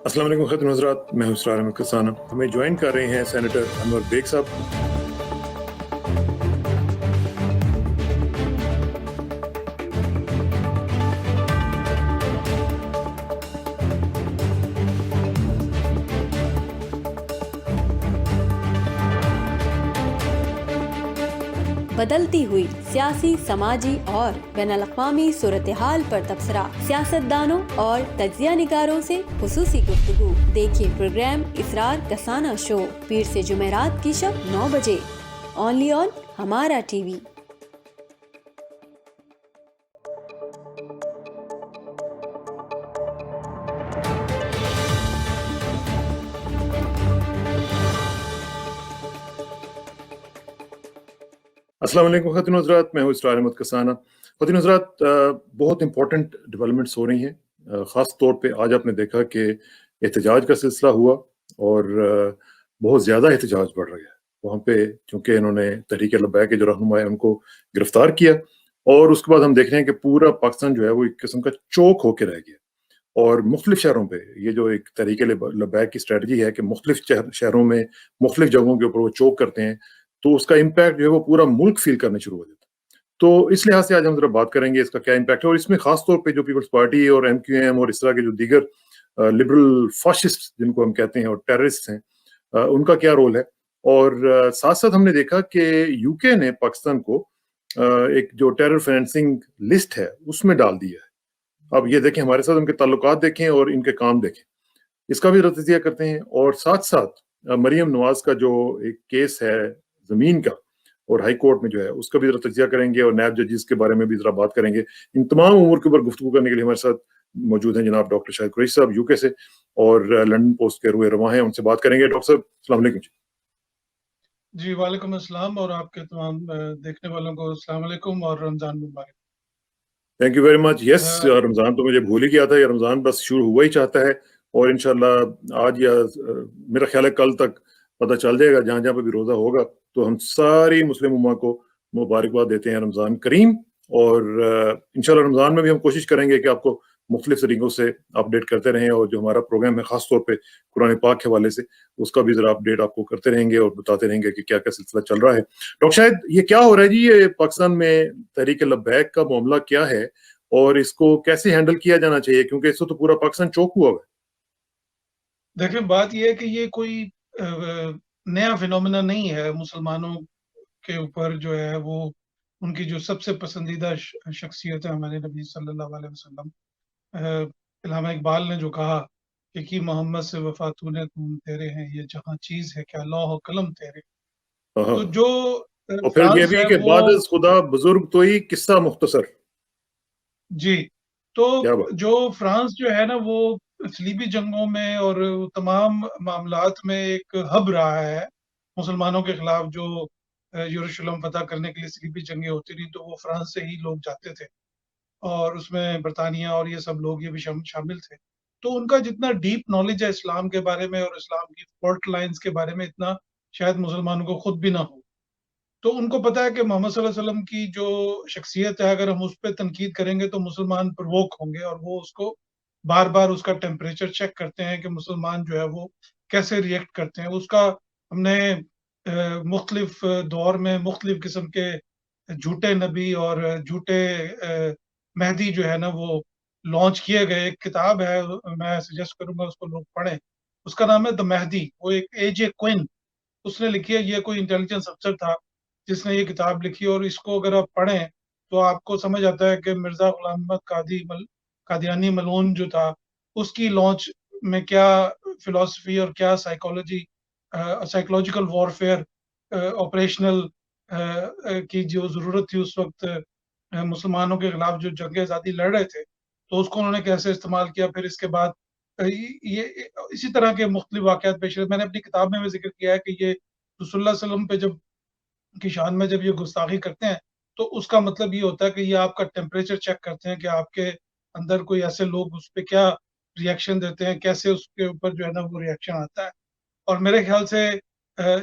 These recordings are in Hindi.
अस्सलाम वालेकुम ख़वातीन हज़रात, मैं हूं इसरार अहमद कसाना। हमें ज्वाइन कर रहे हैं सेनेटर अनवर बेग साहब। बदलती हुई सियासी, समाजी और बैनुल-अक़वामी सूरत हाल पर तबसरा, सियासतदानों और तज्ज़िया निगारों से खुसूसी गुफ्तगू। देखिए प्रोग्राम इसरार कसाना शो पीर से जुमेरात की शब 9 बजे ओनली ऑन हमारा टीवी। अस्सलाम वालेकुम ख़वातीन हज़रात, मैं हूं इसरार अहमद कसाना। ख़वातीन हज़रात, बहुत इंपॉर्टेंट डेवलपमेंट्स हो रही हैं। ख़ास तौर पे आज आपने देखा कि एहतजाज का सिलसिला हुआ और बहुत ज़्यादा एहतजाज बढ़ रहा है वहाँ पे, क्योंकि इन्होंने तहरीक लब्बैक के जो रहनुमा है उनको गिरफ्तार किया। और उसके बाद हम देख रहे हैं कि पूरा पाकिस्तान जो है वो एक किस्म का चौक होके रह गया। और मुख्तलिफ शहरों पे ये जो एक तहरीक लब्बैक की स्ट्रेटजी है कि मुख्तलिफ शहरों में मुख्तलिफ जगहों के ऊपर वो चौक करते हैं, तो उसका इम्पैक्ट जो है वो पूरा मुल्क फील करने शुरू हो जाता है। तो इस लिहाज से आज हम जरा बात करेंगे इसका क्या इम्पैक्ट है, और इसमें खास तौर पे जो पीपल्स पार्टी और MQM और इस तरह के जो दीगर लिबरल फाशिस्ट जिनको हम कहते हैं और टेररिस्ट हैं, उनका क्या रोल है। और साथ साथ हमने देखा कि यूके ने पाकिस्तान को एक जो टेरर फाइनेंसिंग लिस्ट है उसमें डाल दिया है। अब ये देखें, हमारे साथ उनके ताल्लुकात देखें और इनके काम देखें, इसका भी रतजिया करते हैं। और साथ साथ मरियम नवाज का जो एक केस है जमीन का और हाई कोर्ट में जो है उसका भी जरा तजिया करेंगे, और नैब जजेस के बारे में भी जरा बात करेंगे। इन तमाम उमूर के ऊपर गुफ्तगू करने के लिए हमारे साथ मौजूद हैं जनाब डॉक्टर शाहिद कुरैशी साहब यूके से, और लंदन पोस्ट के रुए रवा हैं, उनसे बात करेंगे। डॉक्टर साहब अस्सलाम वालेकुम जी। जी, वालेकुम अस्सलाम और आपके तमाम देखने वालों को अस्सलाम वालेकुम और रमज़ान मुबारक। Thank you very much. Yes, uh, Ramzan तो मुझे भूल ही गया था, ये रमज़ान बस शुरू हुआ ही चाहता है, और इंशाल्लाह आज या मेरा ख्याल है कल तक पता चल जाएगा जहाँ जहाँ पे भी रोज़ा होगा। तो हम सारी मुस्लिम उम्मा को मुबारकबाद देते हैं रमज़ान करीम। और इंशाल्लाह रमज़ान में भी हम कोशिश करेंगे कि आपको मुख्तलिफ तरीकों से अपडेट करते रहें, और जो हमारा प्रोग्राम है ख़ास तौर पे कुरान पाक के हवाले से उसका भी ज़रा अपडेट आपको करते रहेंगे और बताते रहेंगे कि क्या क्या सिलसिला चल रहा है। डॉक्टर शाहिद, ये क्या हो रहा है जी, ये पाकिस्तान में तहरीक लब्बैक का मामला क्या है और इसको कैसे हैंडल किया जाना चाहिए, क्योंकि इससे तो पूरा पाकिस्तान चौक हुआ है। देखिए बात ये है कि ये कोई नया फिनोमेना नहीं है मुसलमानों के ऊपर जो है वो उनकी जो सबसे पसंदीदा शख्सियत है हमारे नबी सल्लल्लाहु अलैहि वसल्लम। इल्हामा इकबाल ने जो कहा कि मोहम्मद से वफ़ा तूने तुम तेरे हैं ये जहाँ चीज़ है क्या लौह कलम तेरे। हाँ, तो जो और फिर ये फ्रांस भी है कि वो बाद खुदा बुजुर्ग तो ही किस्सा मुख्तसर। जी, तो क्या बात। जो फ्रांस जो है ना वो सलीबी जंगों में और तमाम मामलात में एक हब रहा है। मुसलमानों के खिलाफ जो यरूशलेम फ़तह करने के लिए सलीबी जंगें होती रहीं तो वो फ्रांस से ही लोग जाते थे और उसमें बरतानिया और ये सब लोग ये भी शामिल थे। तो उनका जितना डीप नॉलेज है इस्लाम के बारे में और इस्लाम की फ़ॉल्ट लाइन्स के बारे में इतना शायद मुसलमानों को खुद भी ना हो। तो उनको पता है कि मोहम्मद सल्लल्लाहु अलैहि वसल्लम की जो शख्सियत है अगर हम उस पे तनकीद करेंगे तो मुसलमान प्रवोक होंगे और वो उसको बार-बार उसका टेम्परेचर चेक करते हैं कि मुसलमान जो है वो कैसे रिएक्ट करते हैं। उसका हमने मुख्तलिफ दौर में मुख्तलिफ किस्म के झूठे नबी और झूठे मेहदी जो है ना वो लॉन्च किए गए। एक किताब है मैं सजेस्ट करूँगा उसको लोग पढ़ें। उसका नाम है द मेहदी। वो एक एजे क्विन उसने लिखी है। ये कोई इंटेलिजेंस अफ़सर था जिसने ये किताब लिखी और इसको अगर आप पढ़ें तो आपको समझ आता है कि मिर्ज़ा ग़ुलाम अहमद कादियानी मलऊन जो था उसकी लॉन्च में क्या फ़िलॉसफ़ी और क्या साइकोलॉजिकल वॉरफेयर ऑपरेशनल की जो ज़रूरत थी उस वक़्त मुसलमानों के खिलाफ जो जंग-ए-आज़ादी लड़ रहे थे, तो उसको उन्होंने कैसे इस्तेमाल किया। फिर इसके बाद ये इसी तरह के मुख्तलिफ वाक़यात पेश आए। मैंने अपनी किताब में भी ज़िक्र किया है कि ये रसूलुल्लाह सल्लल्लाहु अलैहि वसल्लम पे जब की शान में जब ये गुस्ताखी करते हैं, तो उसका मतलब ये होता है कि ये आपका टेम्परेचर चेक करते हैं कि आपके अंदर कोई ऐसे लोग उस पे क्या रिएक्शन देते हैं, कैसे उसके ऊपर जो है ना वो रिएक्शन आता है। और मेरे ख़्याल से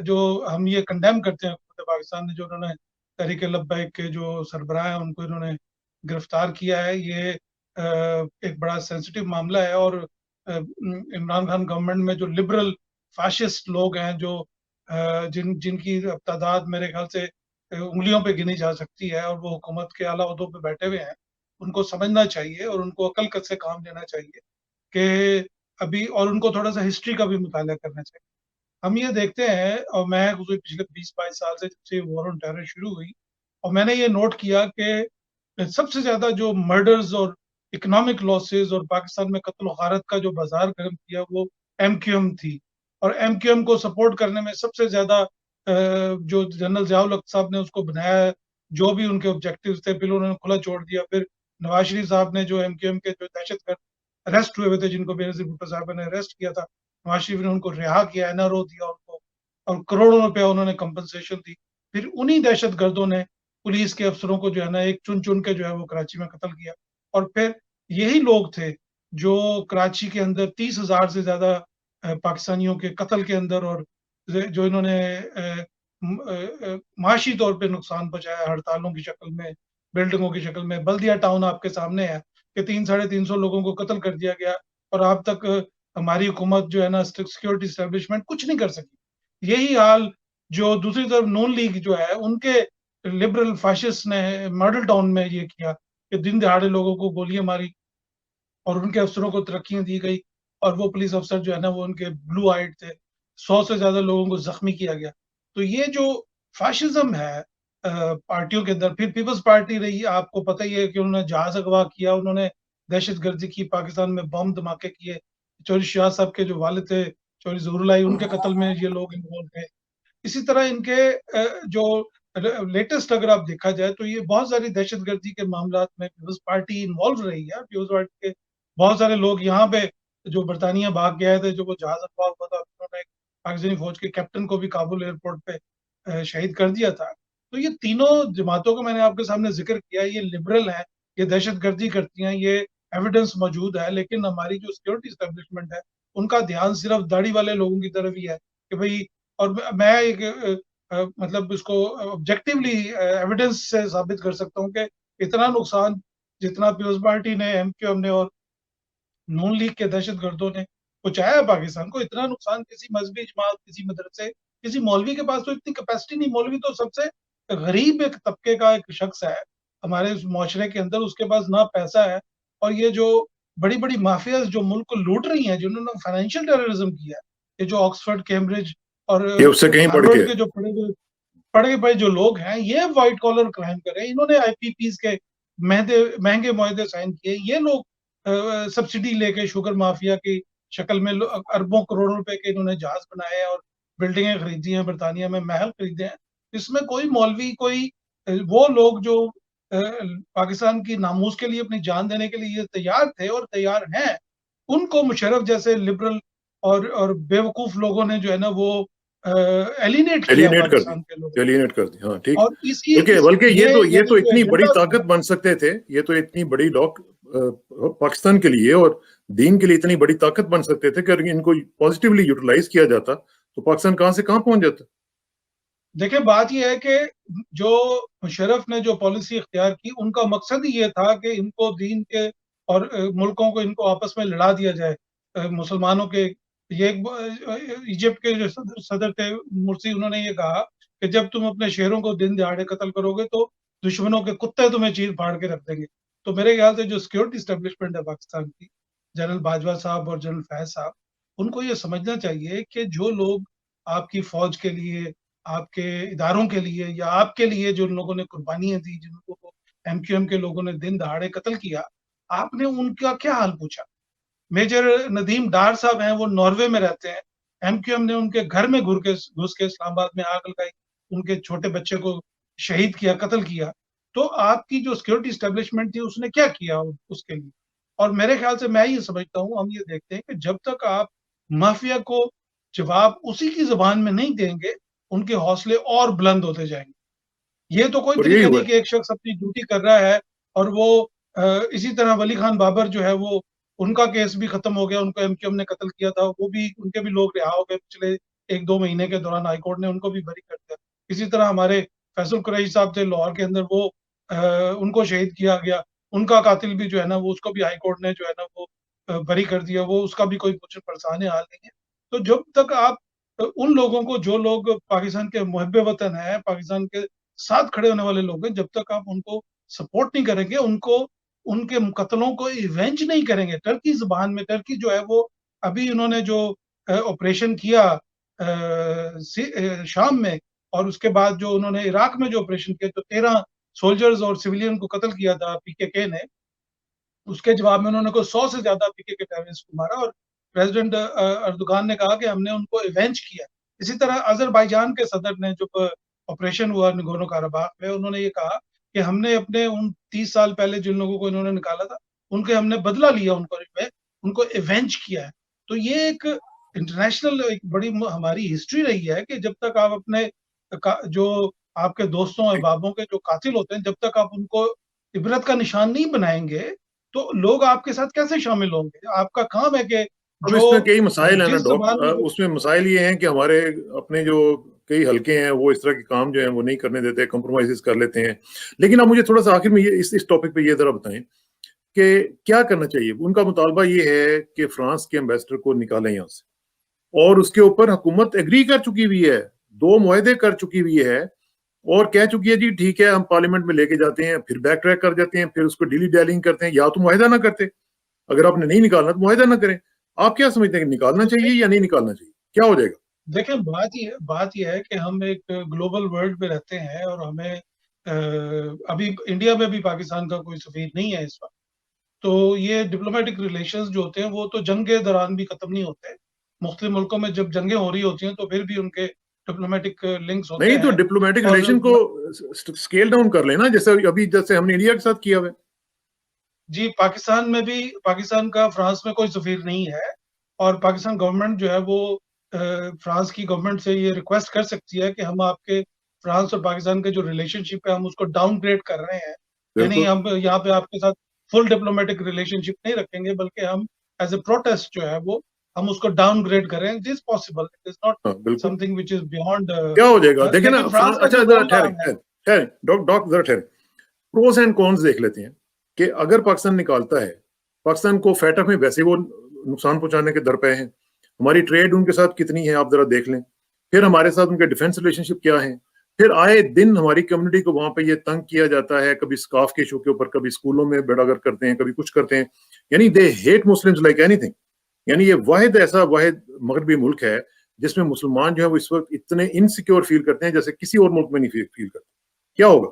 जो हम ये कंडेम करते हैं हुकूमत पाकिस्तान ने जो उन्होंने तहरीक लब्बैक के जो सरबराह हैं उनको इन्होंने गिरफ्तार किया है, ये एक बड़ा सेंसिटिव मामला है और इमरान खान गवर्नमेंट में जो लिबरल फैशिस्ट लोग हैं, जो जिनकी तादाद मेरे ख्याल से उंगलियों पे गिनी जा सकती है, और वो हुकूमत के आला ओहदों पे बैठे हुए हैं, उनको समझना चाहिए और उनको अकल से काम लेना चाहिए कि अभी, और उनको थोड़ा सा हिस्ट्री का भी मुताला करना चाहिए। हम ये देखते हैं, और मैं पिछले 20-22 साल से, जब से वॉर ऑन टेरर शुरू हुई, और मैंने ये नोट किया कि सबसे ज्यादा जो मर्डर्स और इकोनॉमिक लॉसेस और पाकिस्तान में कत्ल गारत का जो बाजार गर्म किया, वो एमक्यूएम थी। और एमक्यूएम को सपोर्ट करने में सबसे ज्यादा जो जनरल जियाउल हक साहब ने उसको बनाया, जो भी उनके ऑब्जेक्टिव्स थे, फिर उन्होंने खुला छोड़ दिया। फिर नवाज शरीफ साहब ने जो एमक्यूएम के जो दहशतगर्द अरेस्ट हुए हुए थे, जिनको बेनजीर भुट्टो साहब ने अरेस्ट किया था, नवाज शरीफ ने उनको रिहा किया, एनआरओ दिया उनको, और करोड़ों रुपया उन्होंने कंपनसेशन दी। फिर उन्हीं दहशतगर्दों ने पुलिस के अफसरों को जो है ना एक चुन चुन के जो है वो कराची में कत्ल किया। और फिर यही लोग थे जो कराची के अंदर 30,000 से ज्यादा पाकिस्तानियों के कत्ल के अंदर, और जो इन्होंने माशी तौर पे नुकसान पहुंचाया, हड़तालों की शक्ल में, बिल्डिंगों की शक्ल में। बल्दिया टाउन आपके सामने है कि 300-350 लोगों को कत्ल कर दिया गया, और अब तक हमारी हुकूमत जो है ना, सिक्योरिटी एस्टेब्लिशमेंट कुछ नहीं कर सकी। यही हाल जो दूसरी तरफ नून लीग जो है, उनके लिबरल फैशिस्ट ने मॉडल टाउन में ये किया कि दिन दहाड़े लोगों को गोलियां मारी, और उनके अफसरों को तरक्कियां दी गई, और वो पुलिस अफसर जो है ना, वो उनके ब्लू आइड थे। 100 से ज्यादा लोगों को जख्मी किया गया। तो ये जो फाशिज्म है पार्टियों के अंदर, फिर पीपल्स पार्टी रही, आपको पता ही है कि उन्होंने जहाज अगवा किया, उन्होंने दहशतगर्दी की, पाकिस्तान में बम धमाके किए। चौधरी शाह साहब के जो वालिद थे, चौधरी ज़हूरुल्लाह, उनके कत्ल में ये लोग इन्वॉल्व थे। इसी तरह इनके जो लेटेस्ट अगर आप देखा जाए, तो ये बहुत सारी दहशतगर्दी के मामलात में पीपल्स पार्टी इन्वॉल्व रही है। पीपल्स पार्टी के बहुत सारे लोग यहाँ पे जो बरतानिया भाग के आए थे, जो वो जहाज अगवा हुआ था, उन्होंने पाकिस्तानी फौज के कैप्टन को भी काबुल एयरपोर्ट पे शहीद कर दिया था। तो ये तीनों जमातों को मैंने आपके सामने जिक्र किया, ये लिबरल है, ये दहशतगर्दी करती हैं, ये एविडेंस मौजूद है। लेकिन हमारी जो सिक्योरिटी एस्टेब्लिशमेंट है, उनका ध्यान सिर्फ दाढ़ी वाले लोगों की तरफ ही है कि भाई, और मैं एक मतलब इसको ऑब्जेक्टिवली एविडेंस से साबित कर सकता हूँ कि इतना नुकसान जितना पीपल्स पार्टी ने, एमक्यूएम ने और नून लीग के दहशतगर्दों ने पहुंचाया पाकिस्तान को, इतना नुकसान किसी मजहबी जमात, किसी मदरसे, किसी मौलवी के पास तो इतनी कैपेसिटी नहीं। मौलवी तो सबसे गरीब एक तबके का एक शख्स है हमारे माशरे के अंदर, उसके पास ना पैसा है। और ये जो बड़ी बड़ी माफियाज जो मुल्क को लूट रही हैं, जिन्होंने फाइनेंशियल टेररिज्म किया है, ये जो ऑक्सफोर्ड, कैम्ब्रिज और ये उससे कहीं बढ़ हार्वर्ड के के जो पढ़े पढ़े जो लोग हैं, ये व्हाइट कॉलर क्राइम कर रहे हैं। इन्होंने आईपीपीज के महंगे मुआहदे साइन किए। ये लोग सब्सिडी लेके शुगर माफिया की शक्ल में अरबों करोड़ों रुपए के इन्होंने जहाज बनाए हैं और बिल्डिंगें खरीदी हैं, बरतानिया में महल खरीदे हैं। इसमें कोई मौलवी, कोई वो लोग जो पाकिस्तान की नामूस के लिए अपनी जान देने के लिए तैयार थे और तैयार हैं, उनको मुशर्रफ जैसे लिबरल और बेवकूफ लोगों ने जो है ना, वो एलिनेट किया एलिनेट कर पाकिस्तान के दी, लोगों। एलिनेट कर दी। हाँ, ठीक। और इसी बल्कि बल्कि ये तो जो इतनी बड़ी एजेंडा ताकत बन सकते थे, ये तो इतनी बड़ी पाकिस्तान के लिए और दीन के लिए इतनी बड़ी ताकत बन सकते थे कि अगर इनको पॉजिटिवली यूटिलाइज किया जाता तो पाकिस्तान कहां से कहां पहुंच जाता। देखिए, बात यह है कि जो मुशर्रफ ने जो पॉलिसी इख्तियार की, उनका मकसद ही ये था कि इनको दीन के और मुल्कों को इनको आपस में लड़ा दिया जाए। मुसलमानों के, ये इजिप्ट के जो सदर थे मुर्सी, उन्होंने ये कहा कि जब तुम अपने शहरों को दिन दहाड़े कत्ल करोगे तो दुश्मनों के कुत्ते तुम्हें चीर फाड़ के रख देंगे। तो मेरे ख्याल से जो सिक्योरिटी स्टेब्लिशमेंट है पाकिस्तान की, जनरल बाजवा साहब और जनरल फैज साहब, उनको ये समझना चाहिए कि जो लोग आपकी फौज के लिए, आपके इदारों के लिए, या आपके लिए जो लोगों ने कुर्बानियां दी, जिनको एमक्यूएम के लोगों ने दिन दहाड़े कत्ल किया, आपने उनका क्या हाल पूछा? मेजर नदीम डार साहब हैं, वो नॉर्वे में रहते हैं। एमक्यूएम ने उनके घर में घुस के इस्लामाबाद में आग लगाई, उनके छोटे बच्चे को शहीद किया, कत्ल किया। तो आपकी जो सिक्योरिटी स्टेब्लिशमेंट थी, उसने क्या किया उसके लिए? और मेरे ख्याल से, मैं ये समझता हूँ, हम ये देखते हैं कि जब तक आप माफिया को जवाब उसी की जुबान में नहीं देंगे, उनके हौसले और बुलंद होते जाएंगे। ये तो कोई और यही तरीका हुआ। नहीं कि एक शख्स अपनी ड्यूटी कर रहा है और वो इसी तरह वली खान बाबर जो है, वो उनका केस भी खत्म हो गया, उनको एमक्यूएम ने कत्ल किया था, वो भी, उनके भी लोग रिहा हो गए पिछले 1-2 महीने के दौरान, हाईकोर्ट ने उनको भी बरी कर दिया। इसी तरह हमारे फैसल कुरैशी साहब थे लाहौर के अंदर, वो उनको शहीद किया गया, उनका कातिल भी जो है ना, वो उसको भी हाईकोर्ट ने जो है ना, वो बरी कर दिया, वो उसका भी कोई कुछ परेशानी हाल नहीं है। तो जब तक आप उन लोगों को, जो लोग पाकिस्तान के मुहिब्बे वतन हैं, पाकिस्तान के साथ खड़े होने वाले लोग हैं, जब तक आप उनको सपोर्ट नहीं करेंगे, उनको उनके कत्लों को इवेंज नहीं करेंगे। टर्की ज़ुबान में, टर्की जो है वो अभी उन्होंने जो ऑपरेशन किया शाम में, और उसके बाद जो उन्होंने इराक में जो ऑपरेशन किया, तो 13 सोल्जर्स और सिविलियन को कत्ल किया था पीकेके ने, उसके जवाब में उन्होंने को 100 से ज्यादा पीकेके टेररिस्ट को मारा, और प्रेसिडेंट अर्दोगान ने कहा कि हमने उनको इवेंज किया। इसी तरह अजरबैजान के सदर ने जब ऑपरेशन हुआ नगोर्नो काराबाख में, उन्होंने ये कहा कि हमने अपने उन 30 साल पहले जिन लोगों को इन्होंने निकाला था, उनके हमने बदला लिया, उनको इवेंज किया है। तो ये एक इंटरनेशनल एक बड़ी हमारी हिस्ट्री रही है कि जब तक आप अपने जो आपके दोस्तों अहबाबों के जो कातिल होते हैं, जब तक आप उनको इबरत का निशान नहीं बनाएंगे, तो लोग आपके साथ कैसे शामिल होंगे? आपका काम है कि अब इसमें कई जो मसाइल है ना जिस ज़बान में उसमें मसाइल ये हैं कि हमारे अपने जो कई हल्के हैं वो इस तरह के काम जो हैं वो नहीं करने देते, कंप्रोमाइज़ कर लेते हैं। लेकिन आप मुझे थोड़ा-सा आखिर में ये इस टॉपिक पे ये ज़रा बताएं कि क्या करना चाहिए? उनका मुतालबा ये है कि फ्रांस के एम्बेसडर को निकालें यहाँ से, और उसके ऊपर हुकूमत एग्री कर चुकी हुई है, 2 मुआहदे कर चुकी हुई है और कह चुकी है जी ठीक है, हम पार्लियामेंट में लेके जाते हैं, फिर बैक ट्रैक कर जाते हैं, फिर उसको डिली डैलिंग करते हैं। या तो मुआहदा ना करते, अगर आपने नहीं निकालना तो मुआहदा ना करें। आप क्या समझते हैं कि निकालना चाहिए या नहीं निकालना चाहिए? क्या हो जाएगा? देखें, बात ये है कि हम एक ग्लोबल वर्ल्ड में रहते हैं, और हमें अभी इंडिया में भी पाकिस्तान का कोई सफीर नहीं है इस वक्त। तो ये डिप्लोमेटिक रिलेशंस जो होते हैं वो तो जंग के दौरान भी खत्म नहीं होते। मुख्तलिफ मुल्कों में जब जंगें हो रही होती हैं तो फिर भी उनके डिप्लोमेटिक लिंक्स होते नहीं तो हैं। डिप्लोमेटिक और रिलेशन को स्केल डाउन कर लेना, जैसे हमने इंडिया के साथ किया हुआ है। जी, पाकिस्तान में भी, पाकिस्तान का फ्रांस में कोई सफीर नहीं है, और पाकिस्तान गवर्नमेंट जो है वो फ्रांस की गवर्नमेंट से ये रिक्वेस्ट कर सकती है कि हम आपके फ्रांस और पाकिस्तान के जो रिलेशनशिप है हम उसको डाउनग्रेड कर रहे हैं। यानी बिल्कुल। हम यहाँ पे आपके साथ फुल डिप्लोमेटिक रिलेशनशिप नहीं रखेंगे, बल्कि हम एज ए प्रोटेस्ट जो है वो हम उसको डाउनग्रेड कर रहे हैं। This possible, it is not हाँ, बिल्कुल। Something which is beyond. क्या हो जाएगा? देखिए ना, लेकिन फ्रांस का अच्छा जो जरा रोल ठहरे रहा है, ठहरे डॉक जरा ठहरे। प्रोस एंड कॉन्स देख लेते हैं कि अगर पाकिस्तान निकालता है, पाकिस्तान को फैटफ में वैसे वो नुकसान पहुंचाने के दर पे हैं, हमारी ट्रेड उनके साथ कितनी है आप जरा देख लें, फिर हमारे साथ उनके डिफेंस रिलेशनशिप क्या है, फिर आए दिन हमारी कम्युनिटी को वहां पे ये तंग किया जाता है, कभी स्काफ के इशू के ऊपर, कभी स्कूलों में बेड़ागर करते हैं, कभी कुछ करते हैं। यानी they hate Muslims like anything. यानी ये वाहिद मगरबी मुल्क है जिसमें मुसलमान जो है वो इस वक्त इतने इनसिक्योर फील करते हैं जैसे किसी और मुल्क में नहीं फील करते। क्या होगा?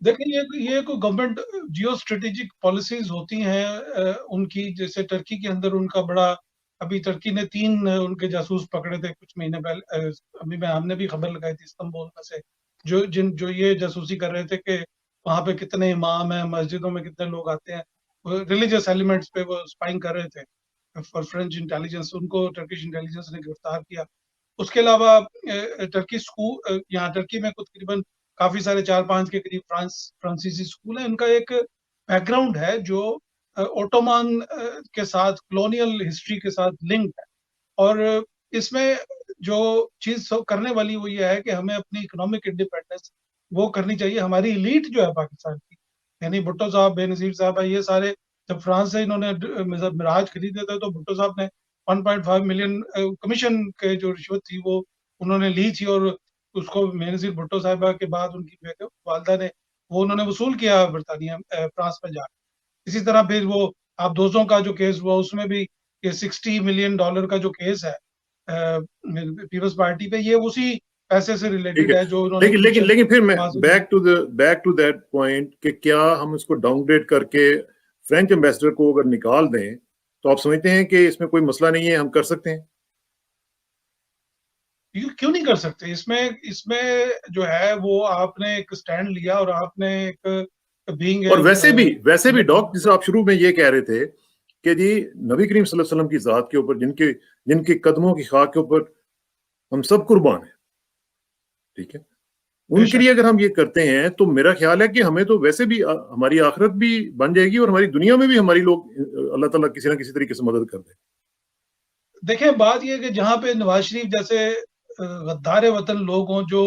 देखिए ये कोई गवर्नमेंट जियो स्ट्रेटेजिक पॉलिसीज होती हैं उनकी। जैसे टर्की के अंदर उनका बड़ा, अभी टर्की ने 3 उनके जासूस पकड़े थे कुछ महीने पहले। अभी हमने भी खबर लगाई थी इस्तांबुल में से, जो ये जासूसी कर रहे थे कि वहाँ पे कितने इमाम हैं, मस्जिदों में कितने लोग आते हैं, रिलीजियस एलिमेंट्स पे वो स्पाइंग कर रहे थे फॉर फ्रेंच इंटेलिजेंस। उनको टर्किश इंटेलिजेंस ने गिरफ्तार किया। उसके अलावा टर्की स्कूल, यहाँ टर्की में कुछ तकरीबन काफी सारे 4-5 के करीब फ्रांसीसी स्कूल है। इनका एक बैकग्राउंड है जो ओटोमान के साथ, कॉलोनियल हिस्ट्री के साथ लिंक है। और इसमें जो चीज करने वाली वो ये है कि हमें अपनी इकोनॉमिक इंडिपेंडेंस वो करनी चाहिए। हमारी इलीट जो है पाकिस्तान की, यानी भुट्टो साहब, बेनजीर साहब, ये सारे जब फ्रांस से इन्होंने मिराज खरीदे थे तो भुट्टो साहब ने 1.5 मिलियन कमीशन के जो रिश्वत थी वो उन्होंने ली थी, और उसको बेनजीर भुट्टो साहिबा के बाद उनकी वालदा ने वो उन्होंने वसूल किया बरतानिया फ्रांस में जाकर। इसी तरह फिर वो आप दोस्तों का जो केस हुआ उसमें भी ये $60 मिलियन का जो केस है पीपल्स पार्टी पे, ये उसी पैसे से रिलेटेड है जो उन्होंने लेकिन फिर मैं बैक टू दैट पॉइंट कि क्या हम इसको डाउनग्रेड करके फ्रेंच एम्बेसडर को अगर निकाल दें तो आप समझते हैं कि इसमें कोई मसला नहीं है, हम कर सकते हैं? क्यों नहीं कर सकते? इसमें जो है वो आपने एक स्टैंड लिया और आपने एक बीइंग, और वैसे भी डॉक, जिसे आप शुरू में ये कह रहे थे कि जी नबी करीम सल्लल्लाहु अलैहि वसल्लम की जात के ऊपर, जिनके कदमों की खाक के ऊपर हम सब कुर्बान हैं, ठीक है, उनके लिए अगर हम ये करते हैं तो मेरा ख्याल है कि हमें तो वैसे भी हमारी आखिरत भी बन जाएगी और हमारी दुनिया में भी हमारी लोग, अल्लाह ताला किसी ना किसी तरीके से मदद कर दे। देखिए, बात यह है कि जहाँ पे नवाज शरीफ जैसे गद्दार वतन लोग हों जो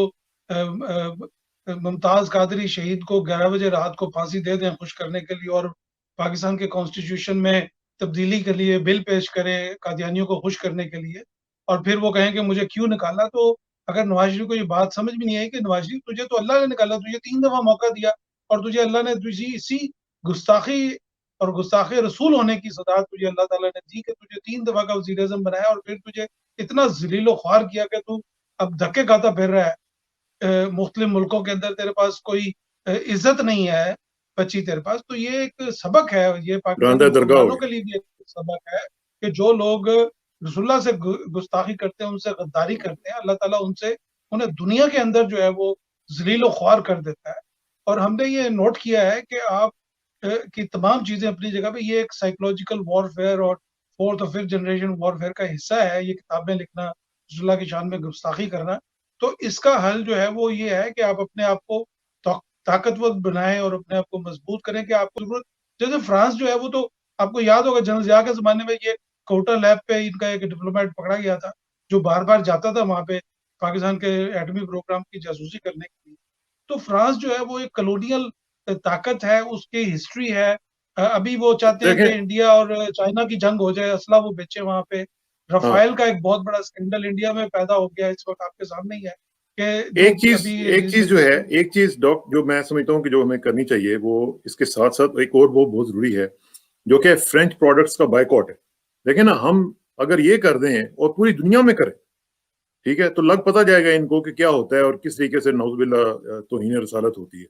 मुमताज कादरी शहीद को 11 बजे रात को फांसी दे दें खुश करने के लिए, और पाकिस्तान के कॉन्स्टिट्यूशन में तब्दीली के लिए बिल पेश करें कादियानियों को खुश करने के लिए, और फिर वो कहें कि मुझे क्यों निकाला। तो अगर नवाज शरीफ को ये बात समझ में नहीं आई कि नवाज शरीफ तुझे तो अल्लाह ने निकाला, तुझे 3 दफा मौका दिया और तुझे अल्लाह ने तुझे इसी गुस्ताखी और गुस्ताखे रसूल होने की सजा तुझे अल्लाह ताला ने दी कि तुझे 3 दफा का वजीर आजम बनाया और फिर तुझे इतना जलीलो ख्वार किया कि तू अब धक्के खाता फिर रहा है मुख्तलिफ मुल्कों के अंदर, तेरे पास कोई इज्जत नहीं है बची तेरे पास। तो ये एक सबक है, ये पाकिस्तानी रांदा दरगाह हो मुसलमानों के गया। लिए भी एक सबक है कि जो लोग रसूलुल्लाह से गुस्ताखी करते हैं, उनसे गद्दारी करते हैं, अल्लाह ताला उनसे उन्हें दुनिया के अंदर जो है वो जलीलो ख्वार कर देता है। और हमने ये नोट किया है कि आप की तमाम चीजें अपनी जगह पे, ये एक साइकोलॉजिकल वॉरफेयर और फोर्थ और फिफ्थ जनरेशन वॉरफेयर का हिस्सा है, ये किताबें लिखना, रसूलुल्लाह की शान में गुस्ताखी करना। तो इसका हल जो है वो ये है कि आप अपने आप को ताकतवर बनाएं और अपने आप को मजबूत करें कि आपको जरूरत, जैसे फ्रांस जो है वो तो आपको याद होगा जनरल जिया के जमाने में ये कोटा लैब पे इनका एक डिप्लोमेट पकड़ा गया था जो बार बार जाता था वहां पे पाकिस्तान के एटमी प्रोग्राम की जासूसी करने के लिए। तो फ्रांस जो है वो एक कॉलोनियल ताकत है, उसकी हिस्ट्री है। अभी वो चाहते हैं कि देखें, इंडिया और चाइना की जंग हो जाए, असला वो बेचे वहां पे। हाँ, रफाइल का एक बहुत बड़ा स्कैंडल इंडिया में पैदा हो गया, इस वक्त आपके सामने ही है कि जो अभी एक चीज जो है, एक चीज डॉक जो मैं समझता हूँ कि जो हमें करनी चाहिए, वो इसके साथ साथ एक और वो बहुत जरूरी है, जो कि फ्रेंच प्रोडक्ट्स का बाइकआउट है। देखें ना, हम अगर ये कर दें और पूरी दुनिया में करें, ठीक है, तो लग पता जाएगा इनको कि क्या होता है और किस तरीके से नौजुबिल्ला तौहीन रसालत होती है।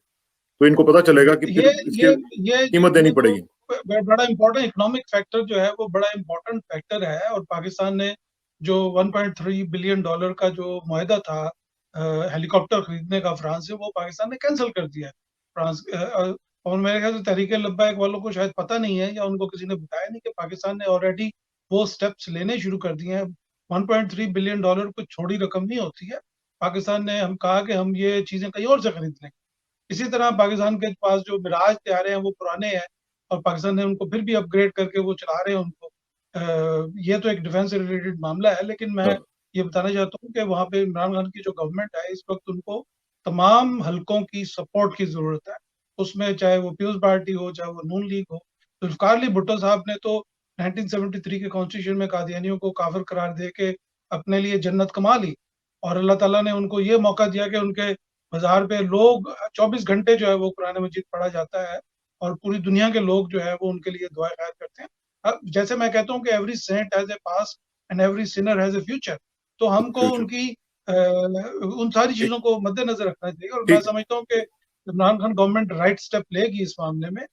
तो इनको पता चलेगा कि फिर ये इसकी ये कीमत देनी ये जो पड़ेगी। बड़ा इम्पोर्टेंट इकोनॉमिक फैक्टर जो है वो बड़ा इम्पोर्टेंट फैक्टर है। और पाकिस्तान ने जो 1.3 बिलियन डॉलर का जो मुआहदा था हेलीकॉप्टर खरीदने का फ्रांस से, वो पाकिस्तान ने कैंसिल कर दिया है। फ्रांस और मेरे ख्याल से तहरीक लब्बैक वालों को शायद पता नहीं है या उनको किसी ने बताया नहीं कि पाकिस्तान ने ऑलरेडी वो स्टेप्स लेने शुरू कर दिए हैं। 1.3 बिलियन डॉलर कोई छोटी रकम नहीं होती है। पाकिस्तान ने हम कहा कि हम ये चीजें कहीं और से खरीद लेंगे। इसी तरह पाकिस्तान के पास जो मिराज तैयारे हैं वो पुराने हैं और पाकिस्तान ने उनको फिर भी अपग्रेड करके वो चला रहे हैं उनको। ये तो एक डिफेंस से रिलेटेड मामला है, लेकिन मैं हाँ, ये बताना चाहता हूँ कि वहाँ पे इमरान खान की जो गवर्नमेंट है इस वक्त, उनको तमाम हलकों की सपोर्ट की जरूरत है। उसमें चाहे वो पीपल्स पार्टी हो, चाहे वो नून लीग हो। जुल्फकार अली भुट्टो साहब ने तो 1973 के कॉन्स्टिट्यूशन में कादियानियों को काफिर करार दे के अपने लिए जन्नत कमा ली, और अल्लाह ताला ने उनको ये मौका दिया कि उनके बाजार पे लोग 24 घंटे जो है वो कुरान मजीद पढ़ा जाता है और पूरी दुनिया के लोग जो है वो उनके लिए दुआ खैर करते हैं। अब जैसे मैं कहता हूँ कि every saint has a past and every sinner has a future. तो हमको फ्यूचर उनकी उन सारी चीजों को मद्देनजर रखना चाहिए, और मैं ठीक समझता हूँ कि Imran Khan government right step लेगी इस मामले में।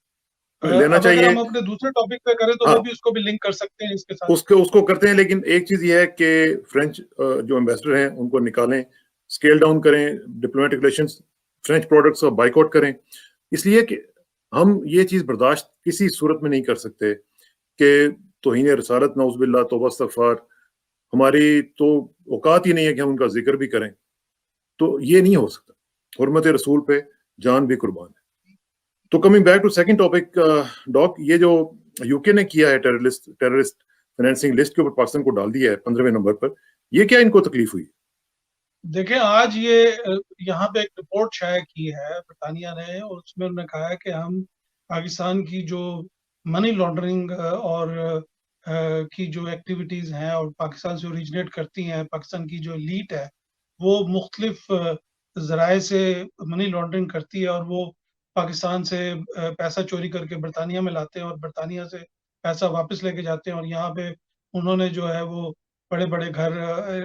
लेना अब अगर चाहिए। हम अपने दूसरे टॉपिक पे करें तो वो हाँ, भी उसको भी लिंक कर सकते हैं इसके साथ। उसको उसको करते हैं, लेकिन एक चीज ये है कि फ्रेंच जो एम्बेसडर हैं उनको निकालें, स्केल डाउन करें डिप्लोमेटिक रिलेशंस, फ्रेंच प्रोडक्ट्स का बाइकआउट करें। इसलिए कि हम ये चीज बर्दाश्त किसी सूरत में नहीं कर सकते कि तौहीन रसालत, नौजुबिल्लाह, तौबा इस्तगफार, हमारी तो औकात ही नहीं है कि हम उनका जिक्र भी करें। तो ये नहीं हो सकता। हुर्मत रसूल पे जान भी कुर्बान है। तो coming back to second topic, doc, ये जो यूके ने किया है टेररिस्ट फाइनेंसिंग लिस्ट के ऊपर पाकिस्तान को डाल दिया है 15वें नंबर पर, ये क्या इनको तकलीफ हुई? देखें, आज ये यहाँ पे एक रिपोर्ट शाया की है ब्रिटानिया ने, और उसमें उन्होंने कहा है कि हम पाकिस्तान की जो मनी लॉन्ड्रिंग और की जो एक्टिविटीज हैं और पाकिस्तान से ओरिजिनेट करती हैं, पाकिस्तान की जो लीड है वो मुख्तलिफ जराए से मनी लॉन्ड्रिंग करती है, और वो पाकिस्तान से पैसा चोरी करके बरतानिया में लाते हैं और बरतानिया से पैसा वापस लेके जाते हैं। और यहाँ पे उन्होंने जो है वो बड़े बड़े घर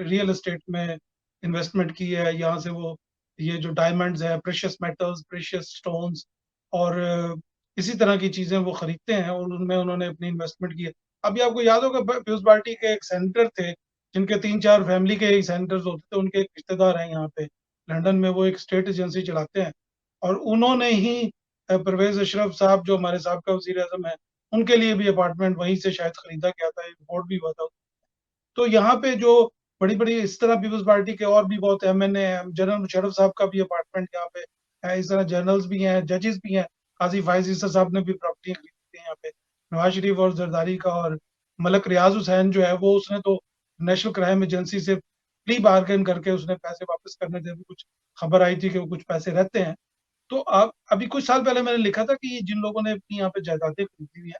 रियल एस्टेट में इन्वेस्टमेंट की है। यहाँ से वो ये जो डायमंड्स है, प्रेशियस मेटल्स, प्रेशियस स्टोन्स और इसी तरह की चीजें वो खरीदते हैं और उनमें उन्होंने अपनी इन्वेस्टमेंट की है। अभी आपको याद होगा पीपल्स पार्टी के एक सेनेटर थे जिनके 3-4 फैमिली के ही सेनेटर्स होते थे, उनके एक रिश्तेदार हैं यहाँ पे लंदन में, वो एक स्टेट एजेंसी चलाते हैं, और उन्होंने ही परवेज अशरफ साहब जो हमारे साहब का वजीर आजम है, उनके लिए भी अपार्टमेंट वहीं से शायद खरीदा गया था, रिपोर्ट भी हुआ था। तो यहाँ पे जो बड़ी बड़ी इस तरह पीपल्स पार्टी के और भी बहुत एमएनए हैं, जनरल मुशर्रफ साहब का भी अपार्टमेंट यहाँ पे है, इस तरह जनरल्स भी हैं, जजेस भी हैं। काजी फायज ईसा साहब ने भी प्रॉपर्टी खरीदी है यहाँ पे। नवाज शरीफ और जरदारी का, और मलक रियाज हुसैन जो है वो उसने तो नेशनल क्राइम एजेंसी से प्ली बार्गेन करके उसने पैसे वापस करने थे, कुछ खबर आई थी कि वो कुछ पैसे रहते हैं। तो अब अभी कुछ साल पहले मैंने लिखा था कि जिन लोगों ने अपनी यहाँ पे जायदादें खरीदी हुई है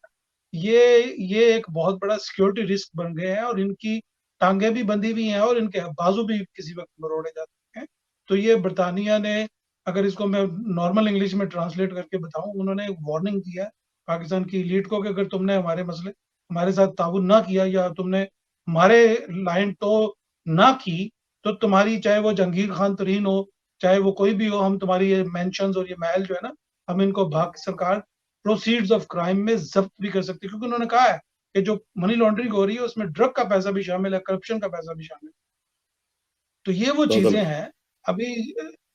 ये एक बहुत बड़ा सिक्योरिटी रिस्क बन गए हैं और इनकी टांगे भी बंधी हुई हैं और इनके बाजू भी किसी वक्त मरोड़े जाते हैं। तो ये बरतानिया ने, अगर इसको मैं नॉर्मल इंग्लिश में ट्रांसलेट करके बताऊं, उन्होंने एक वार्निंग दिया है पाकिस्तान की एलीट को कि अगर तुमने हमारे साथ ताउन ना किया या तुमने हमारे लाइन तो ना की, तो तुम्हारी, चाहे वो जहांगीर खान तरीन हो, चाहे वो कोई भी हो, हम तुम्हारी ये मेंशंस और ये महल जो है ना, हम इनको भाग सरकार प्रोसीड्स ऑफ क्राइम में जब्त भी कर सकती है। क्योंकि उन्होंने कहा है कि जो मनी लॉन्ड्रिंग हो रही है उसमें ड्रग का पैसा भी शामिल है, करप्शन का पैसा भी शामिल है। तो ये वो चीजें हैं। अभी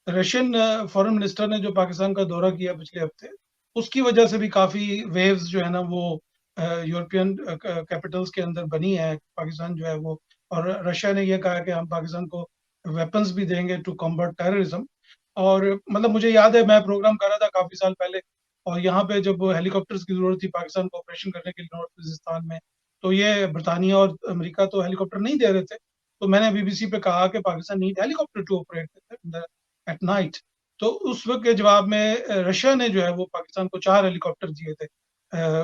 रशियन फॉरेन मिनिस्टर ने जो पाकिस्तान का दौरा किया पिछले हफ्ते, उसकी वजह से भी काफी वेव्स जो है ना वो यूरोपियन कैपिटल्स के अंदर बनी है। पाकिस्तान जो है वो, और रशिया ने ये कहा है कि हम पाकिस्तान को वेपन्स भी देंगे टू कॉम्बैट टेररिज्म। और मतलब मुझे याद है, मैं प्रोग्राम कर रहा था काफी साल पहले, और यहाँ पे जब हेलीकॉप्टर्स की जरूरत थी पाकिस्तान को ऑपरेशन करने के लिए नॉर्थ वजिस्तान में, तो ये बरतानिया और अमेरिका तो हेलीकॉप्टर नहीं दे रहे थे। तो मैंने बीबीसी पे कहा कि Pakistan need helicopter to operate at night. तो उस वक्त के जवाब में रशिया ने जो है वो पाकिस्तान को 4 हेलीकॉप्टर दिए थे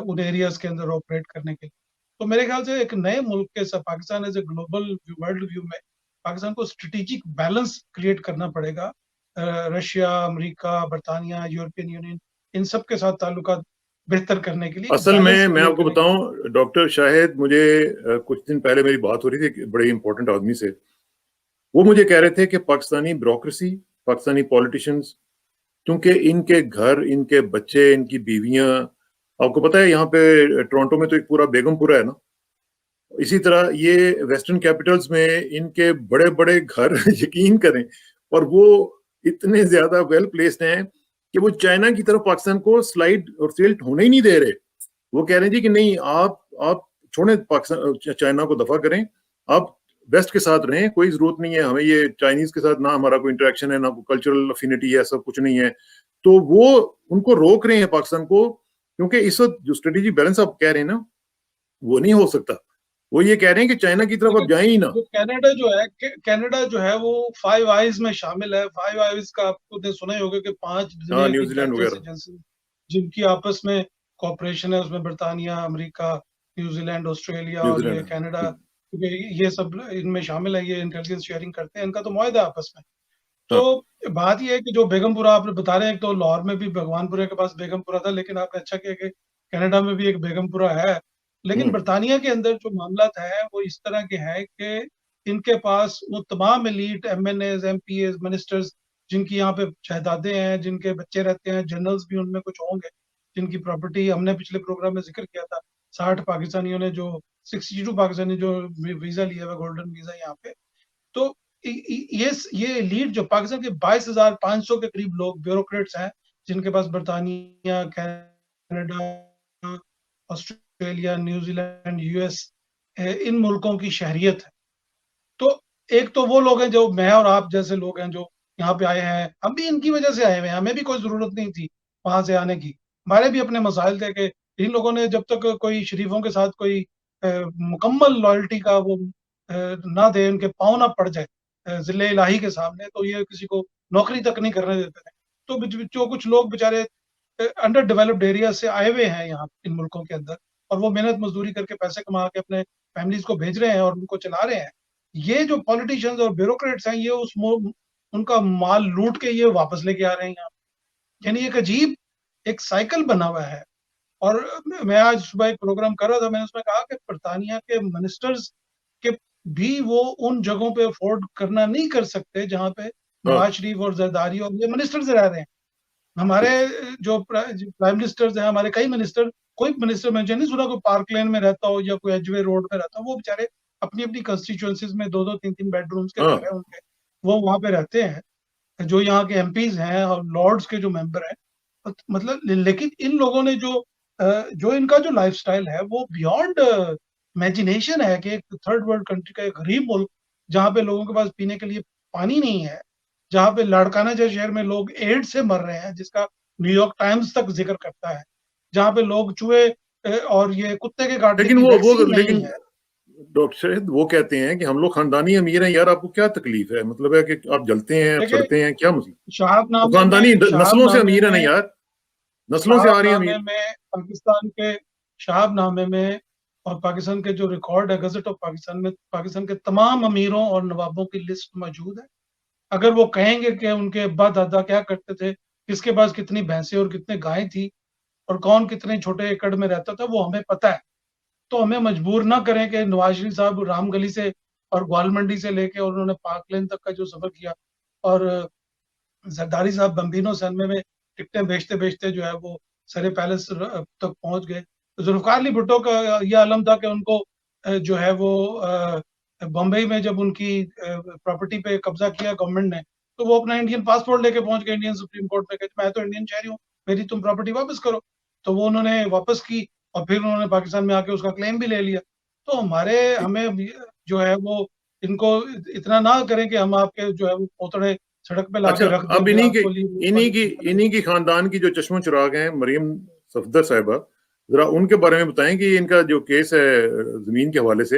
उन एरियाज के अंदर ऑपरेट करने के लिए। तो मेरे ख्याल से एक नए मुल्क के साथ Pakistan as a global world view में पाकिस्तान को स्ट्रेटेजिक बैलेंस क्रिएट करना पड़ेगा। रशिया, अमेरिका, बरतानिया, यूरोपियन यूनियन, इन सब के साथ ताल्लुकात बेहतर करने के लिए असल में मैं आपको बताऊं डॉक्टर शाहिद, मुझे कुछ दिन पहले मेरी बात हो रही थी एक बड़े इंपॉर्टेंट आदमी से। वो मुझे कह रहे थे कि पाकिस्तानी ब्यूरोक्रेसी, पाकिस्तानी पॉलिटिशियंस, क्योंकि इनके घर, इनके बच्चे, इनकी बीवियां, आपको पता है यहाँ पे टोरंटो में तो एक पूरा बेगमपुरा है ना, इसी तरह ये वेस्टर्न कैपिटल्स में इनके बड़े बड़े घर यकीन करें, और वो इतने ज्यादा वेल प्लेस्ड हैं कि वो चाइना की तरफ पाकिस्तान को स्लाइड और टिल्ट होने ही नहीं दे रहे। वो कह रहे हैं जी कि नहीं, आप छोड़े पाकिस्तान, चाइना को दफा करें, आप वेस्ट के साथ रहें, कोई जरूरत नहीं है हमें ये चाइनीज के साथ, ना हमारा कोई इंटरेक्शन है, ना कोई कल्चरल अफिनिटी है, सब कुछ नहीं है। तो वो उनको रोक रहे हैं पाकिस्तान को, क्योंकि इस वक्त जो स्ट्रेटेजिक बैलेंस आप कह रहे हैं ना, वो नहीं हो सकता। वो ये कह रहे हैं कि चाइना की तरफ अब जाए ही ना। कनाडा जो है वो 5 आइज में शामिल है। 5 आइज का आपको सुना ही होगा कि 5 न्यूजीलैंड वगैरह जिनकी आपस में कॉपरेशन है, उसमें बरतानिया, अमेरिका, न्यूजीलैंड, ऑस्ट्रेलिया और ये कनाडा, क्योंकि ये सब इनमें शामिल है, ये इंटेलिजेंस शेयरिंग करते हैं, इनका तो मुआहदा आपस में। तो बात ये है कि जो बेगमपुरा आप बता रहे हैं, तो लाहौर में भी भगवानपुरा के पास बेगमपुरा था, लेकिन आपने अच्छा किया कि कनाडा में भी एक बेगमपुरा है। लेकिन बरतानिया के अंदर जो मामला है वो इस तरह के हैं कि इनके पास वो तमाम एलीट MNAs, MPAs, मिनिस्टर्स, जिनकी यहाँ पे शहजादे हैं, जिनके बच्चे रहते हैं, जनरल्स भी उनमें कुछ होंगे, जिनकी प्रॉपर्टी हमने पिछले प्रोग्राम में जिक्र किया था, 60 पाकिस्तानियों ने, जो 62 पाकिस्तानी जो वीजा लिया हुआ, गोल्डन वीजा यहाँ पे। तो ये एलीट जो पाकिस्तान के 22,500 के करीब लोग ब्यूरोक्रेट्स हैं, जिनके पास बरतानिया, कनाडा, ऑस्ट्रेलिया, न्यूजीलैंड, US, इन मुल्कों की शहरियत है। तो एक तो वो लोग हैं जो मैं और आप जैसे लोग हैं जो यहाँ पे आए हैं, हम भी इनकी वजह से आए हुए हैं, हमें भी कोई जरूरत नहीं थी वहां से आने की, हमारे भी अपने मसाइल थे कि इन लोगों ने जब तक कोई शरीफों के साथ कोई मुकम्मल लॉयल्टी का वो ना दे, उनके पाँव ना पड़ जाए जिले इलाही के सामने, तो ये किसी को नौकरी तक नहीं करने देते थे। तो जो कुछ लोग बेचारे अंडर डेवलप्ड एरिया से आए हुए हैं यहाँ इन मुल्कों के अंदर, और वो मेहनत मजदूरी करके पैसे कमा के अपने फैमिलीज को भेज रहे हैं और उनको चला रहे हैं। ये जो पॉलिटिशियंस और ब्यूरोक्रेट्स हैं, ये उनका माल लूट के ये वापस लेके आ रहे हैं यहाँ। यानी एक अजीब एक साइकिल बना हुआ है। और मैं आज सुबह एक प्रोग्राम कर रहा था, मैंने उसमें कहा कि बरतानिया के मिनिस्टर्स के भी वो उन जगहों पे अफोर्ड करना नहीं कर सकते जहाँ पे नवाज शरीफ और जरदारी और ये मिनिस्टर्स रह रहे हैं। हमारे जो प्राइम मिनिस्टर्स हैं, हमारे कई मिनिस्टर, कोई मिनिस्टर मैंने नहीं सुना कोई पार्क लेन में रहता हो या कोई एजवे रोड में रहता हो। वो बेचारे अपनी अपनी कंस्टिट्यूएंसीज में 2-2, 3-3 बेडरूम्स के घर हैं उनके, वो वहां पे रहते हैं। जो यहाँ के MPs हैं और लॉर्ड्स के जो मेंबर हैं, मतलब, लेकिन इन लोगों ने जो इनका जो लाइफस्टाइल है वो बियॉन्ड इमेजिनेशन है कि एक थर्ड वर्ल्ड कंट्री का एक गरीब मुल्क, जहाँ पे लोगों के पास पीने के लिए पानी नहीं है, जहाँ पे लाड़काना जैसे शहर में लोग एड्स से मर रहे हैं, जिसका न्यूयॉर्क टाइम्स तक जिक्र करता है, जहाँ पे लोग चूहे और ये कुत्ते के काटने की वैक्सीन नहीं है। डॉक्टर शाहिद वो कहते हैं कि हम लोग खानदानी अमीर हैं। यार आपको क्या तकलीफ है? मतलब है कि आप जलते हैं, आप सड़ते हैं, क्या मतलब? खानदानी नस्लों से अमीर है ना यार, नस्लों से आ रही है अमीर। में पाकिस्तान के शहाबनामे में और पाकिस्तान के जो रिकॉर्ड है गजट ऑफ पाकिस्तान में पाकिस्तान के तमाम अमीरों और नवाबों की लिस्ट मौजूद है। अगर वो कहेंगे कि उनके अब्बा दादा क्या करते थे, किसके पास कितनी भैंसें और कितने गायें थी और कौन कितने छोटे एकड़ में रहता था, वो हमें पता है। तो हमें मजबूर ना करें कि नवाज शरीफ साहब रामगली से और ग्वाल मंडी से लेके और उन्होंने पाक लेन तक का जो सफर किया और जरदारी साहब बम्बिनो सनमे में टिकटें बेचते-बेचते जो है वो सरे पैलेस तक पहुँच गए। तो ज़ुल्फ़िकार अली भुट्टो का ये आलम था कि उनको जो है वो बम्बई में जब उनकी प्रॉपर्टी पे कब्ज़ा किया गवर्नमेंट ने, तो वो अपना इंडियन पासपोर्ट लेके पहुँच गए इंडियन सुप्रीम कोर्ट में कि मैं तो इंडियन शहरी हूँ, मेरी तुम प्रॉपर्टी वापस करो। तो वो उन्होंने वापस की और फिर उन्होंने पाकिस्तान में आके उसका क्लेम भी ले लिया। तो हमें भी जो है वो इनको इतना ना करें कि हम आपके जो है वो पोतड़े सड़क पे अच्छा, लाके रख दें अब विराट कोहली इन्हीं की खानदान की जो चश्मो चिराग हैं मरियम सफदर साहिबा, जरा उनके बारे में बताएं कि इनका जो केस है जमीन के हवाले से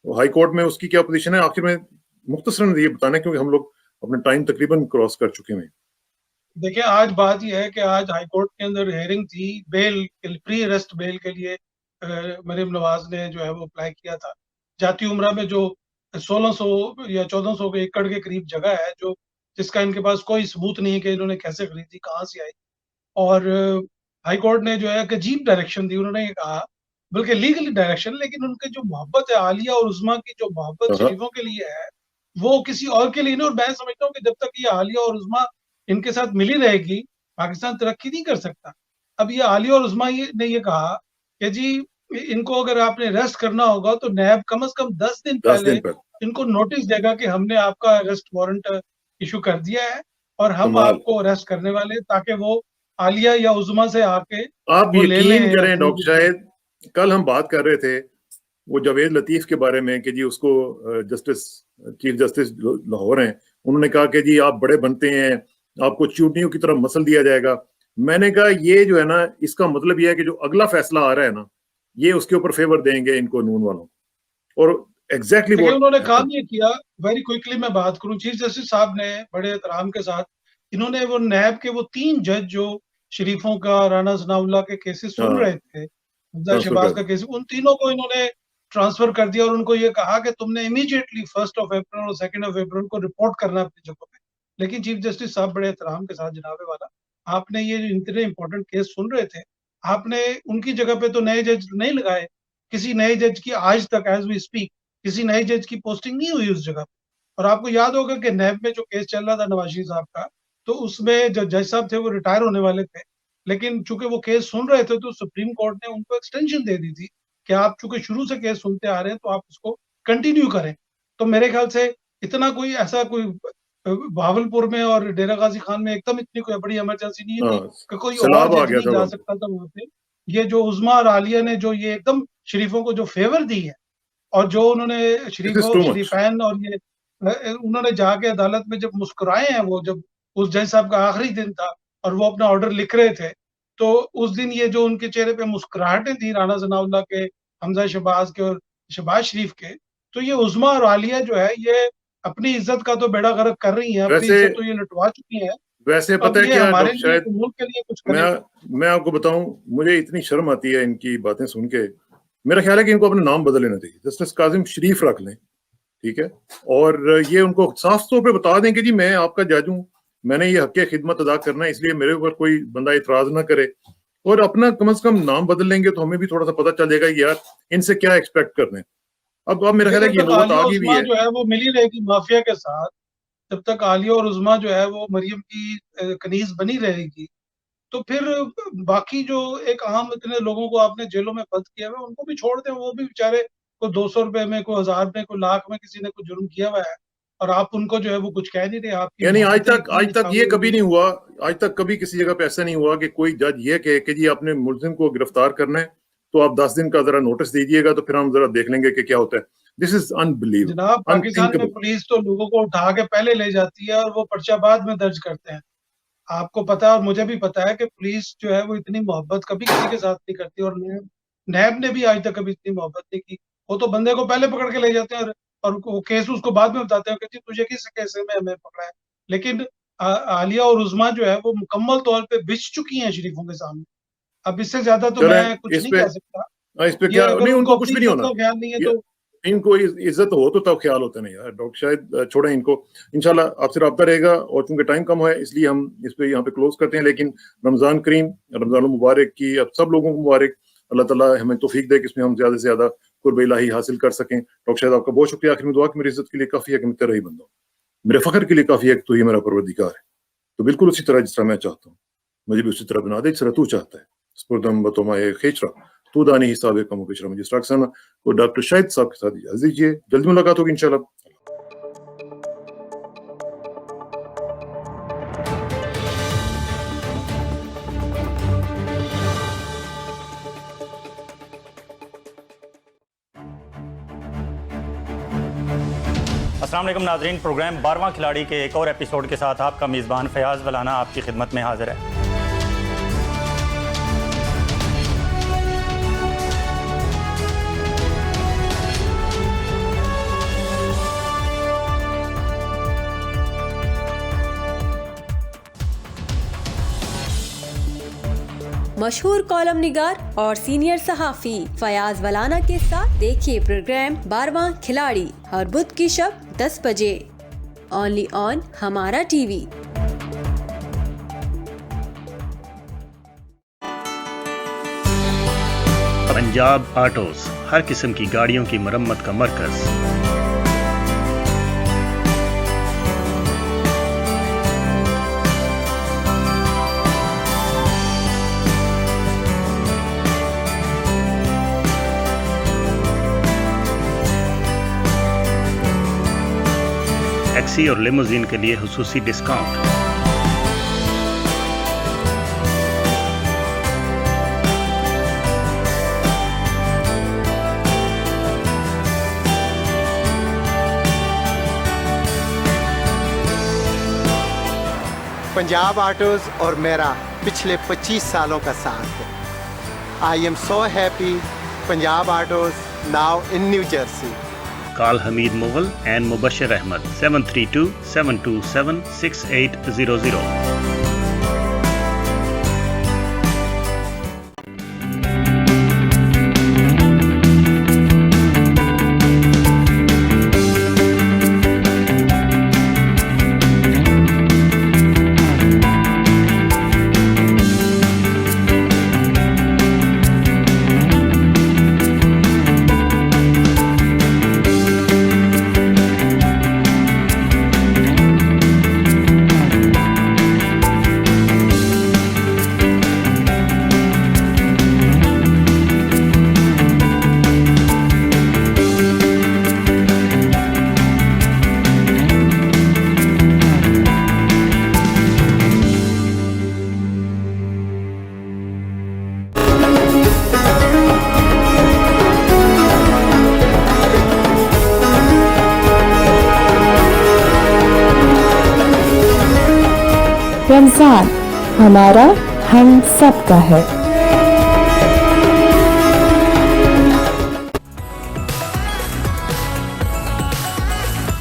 हाई कोर्ट में, उसकी क्या पोजीशन है आखिर में, मुख्तसरन ये बताना क्योंकि हम लोग अपना टाइम तकरीबन क्रॉस कर चुके हैं। देखिए, आज बात यह है कि आज हाई कोर्ट के अंदर हियरिंग थी बेल प्री अरेस्ट बेल के लिए। मरियम नवाज ने जो है वो अप्लाई किया था। जाती उम्रा में जो 1600 या 1400 के एकड़ के करीब जगह है जो जिसका इनके पास कोई सबूत नहीं है कि इन्होंने कैसे खरीदी, कहाँ से आई। और हाई कोर्ट ने जो है एक अजीब डायरेक्शन दी। उन्होंने ये कहा, बल्कि लीगली डायरेक्शन, लेकिन उनके जो मोहब्बत है आलिया और उस्मा की, जो मोहब्बत हाँ, शरीफों के लिए है, वो किसी और के लिए नहीं। और मैं समझता हूँ कि जब तक ये आलिया और उस्मा इनके साथ मिली रहेगी, पाकिस्तान तरक्की नहीं कर सकता। अब ये आलिया और उस्मा ने ये कहा कि जी इनको अगर आपने अरेस्ट करना होगा तो नैब कम से कम 10 दिन 10 पहले दिन पर। इनको नोटिस देगा कि हमने आपका अरेस्ट वारंट इशू कर दिया है और हम कमाल। आपको अरेस्ट करने वाले हैं, ताकि वो आलिया या उज़्मा से आके आप वो ले यकीन लें करें अपनी डॉक्टर शाहिद, कल हम बात कर रहे थे वो जावेद लतीफ के बारे में कि जी उसको चीफ जस्टिस लाहौर हैं, उन्होंने कहा कि जी आप बड़े बनते हैं, आपको चूंटियों की तरह मसल दिया जाएगा। मैंने कहा ये जो है ना, इसका मतलब ये है कि जो अगला फैसला आ रहा है ना, ये उसके ऊपर फेवर देंगे इनको नून वालों। और एग्जैक्टली देखिए, व्हाट उन्होंने काम हैपेंड। ये किया। वेरी क्विकली मैं बात करूं, चीफ जस्टिस साहब ने बड़े एहतराम के साथ इन्होंने वो नैब के वो 3 जज जो शरीफों का, राना सनाउल्लाह के केसेस सुन हाँ, रहे थे, हमजा ट्रांसफर शहबाज कर का दी। केस, उन तीनों को इन्होंने ट्रांसफर कर दिया और उनको ये कहा कि तुमने इमीडिएटली 1 अप्रैल और 2 अप्रैल को रिपोर्ट करना है अपनी जगह पे। लेकिन चीफ जस्टिस साहब बड़े एहतराम के साथ, जनाबे वाला, आपने ये जो इतने इंपॉर्टेंट केस सुन रहे थे, आपने उनकी जगह पे तो नए जज नहीं लगाए। किसी नए जज की आज तक एज वी स्पीक किसी नए जज की पोस्टिंग नहीं हुई उस जगह पे। और आपको याद होगा कि नैब में जो केस चल रहा था नवाज शरीफ साहब का, तो उसमें जो जज साहब थे वो रिटायर होने वाले थे, लेकिन चूंकि वो केस सुन रहे थे तो सुप्रीम कोर्ट ने उनको एक्सटेंशन दे दी थी कि आप चूंकि शुरू से केस सुनते आ रहे हैं तो आप उसको कंटिन्यू करें। तो मेरे ख्याल से इतना कोई ऐसा कोई बहावलपुर में और डेरा गाजी खान में एकदम इतनी कोई बड़ी इमरजेंसी नहीं थी हाँ, कि कोई और सैलाब आ जज गया नहीं था जा वहां पे। सकता था वहां पे। ये जो उज़्मा और आलिया ने जो ये एकदम शरीफों को जो फेवर दी है, और जो उन्होंने दिस इज टू मच। शरीफैन और ये उन्होंने जाके अदालत में जब मुस्कुराए हैं, वो जब उस जज साहब का आखिरी दिन था और वो अपना ऑर्डर लिख रहे थे, तो उस दिन ये जो उनके चेहरे पे मुस्कुराहटें थी राना सनाउल्लाह के, हमजा शहबाज के और शहबाज शरीफ के, तो ये उज़्मा और आलिया जो है ये अपनी इज्जत का तो बेड़ा गर्क कर रही हैं, अपनी वैसे इज्जत तो ये लुटवा चुकी हैं। वैसे अब पता है ये क्या हमारे डॉक्टर लिए, शाहिद, मुल्क के लिए कुछ मैं करें। मैं आपको बताऊं, मुझे इतनी शर्म आती है इनकी बातें सुन के। मेरा ख्याल है कि इनको अपना नाम बदल लेना चाहिए, जस्टिस काजिम शरीफ रख लें, ठीक है। और ये उनको साफ तौर पे बता दें कि जी मैं आपका जज हूं, मैंने ये हक खिदमत अदा करना है, इसलिए मेरे ऊपर कोई बंदा इतराज ना करे। और अपना कम से कम नाम बदल लेंगे तो हमें भी थोड़ा सा पता चल जाएगा कि यार इनसे क्या एक्सपेक्ट कर रहे हैं। अब मेरा देखिए, ख्याल है जब कि ये तक नौबत आलिया आ गई भी उस्मा है। जो है वो मिली रहेगी माफिया के साथ, जब तक आलिया और उज़्मा जो है वो मरियम की कनीज बनी रहेगी, तो फिर बाकी जो एक आम इतने लोगों को आपने जेलों में बंद किया हुआ है, उनको भी छोड़ दें। वो भी बेचारे को 200 रुपए में, को 1000 में, को लाख में किसी ने कुछ जुर्म किया हुआ है और आप उनको जो है वो कुछ कह नहीं रहे। आपकी यानी मोहब्बतें इतनी आज तक ये निछावर हो कभी गई नहीं हैं। हुआ, आज तक कभी किसी जगह पे ऐसा नहीं हुआ कि कोई जज ये कहे कि जी आपने मुलजिम को गिरफ्तार करना है तो आप 10 दिन का जरा नोटिस दीजिएगा तो फिर हम जरा देख लेंगे कि क्या होता है। दिस इज जनाब, अनबिलीवेबल, पाकिस्तान में अनथिंकेबल। पुलिस तो लोगों को उठा के पहले ले जाती है और वो पर्चा बाद में दर्ज करते हैं। आपको पता है और मुझे भी पता है कि पुलिस जो है वो इतनी मोहब्बत कभी किसी के साथ नहीं करती, और नैब नैब ने भी आज तक कभी इतनी मोहब्बत नहीं की। वो तो बंदे को पहले पकड़ के ले जाते हैं और वो केस उसको बाद में बताते हैं कि जी तुझे किस केस में हमें पकड़ा है। लेकिन आलिया और उज़्मा जो है वो मुकम्मल तौर पे बिछ चुकी हैं शरीफों के सामने। अब इससे ज्यादा तो चलें मैं कुछ इस नहीं पे कह सकता। इस पे ये क्या अगर नहीं, उनको उनको कुछ अपनी भी नहीं इज्जत होना। का ख्याल नहीं है ये- तो इनको इज्जत हो तो तब ख्याल होता नहीं यार डॉक्टर, शायद छोड़ें इनको। इंशाल्लाह आपसे रब्ता रहेगा, और चूंकि टाइम कम है इसलिए हम इस पे यहाँ पे क्लोज करते हैं। लेकिन रमजान करीम, रमजान मुबारक की अब सब लोगों को मुबारक। अल्लाह ताला हमें तौफीक दे कि इसमें हम ज्यादा से ज्यादा कुर्ब इलाही हासिल कर सकें। डॉक्टर शायद आपका बहुत शुक्रिया। आखिर में दुआ कि मेरी इज्जत के लिए काफी है कि मैं तेरा ही बंदा हूँ, मेरे फख्र के लिए काफी है कि तू ही मेरा परवरदिगार है। तो बिल्कुल उसी तरह जिस तरह मैं चाहता हूँ, मुझे भी उसी तरह बना दे जिस तरह तू चाहता है। स्पुरदम बतोमाए खेचरा तू दानी हिसाब कम पेशरा मुझे स्टाक्साना को डॉक्टर शाहिद साहब के साथ इजाजत दीजिए। जल्दी मुलाकात होगी इंशाल्लाह। अस्सलाम वालेकुम नाज़रीन, प्रोग्राम 12वां खिलाड़ी के एक और एपिसोड के साथ आपका मेज़बान फ़याज़ वलाना आपकी खिदमत में हाजिर है। मशहूर कॉलम निगार और सीनियर सहाफ़ी फयाज वलाना के साथ देखिए प्रोग्राम 12वां खिलाड़ी हर बुध की शब 10 बजे ओनली ऑन हमारा टीवी। पंजाब ऑटोज, हर किस्म की गाड़ियों की मरम्मत का मरकज। टैक्सी और लिमोजीन के लिए हुसूसी डिस्काउंट। पंजाब ऑटोज और मेरा पिछले 25 सालों का साथ है। I am so happy. Punjab autos now in new Jersey. Call Hamid Mughal and Mubashir Ahmad 732-727-6800. Ramzan हमारा हम सब का है।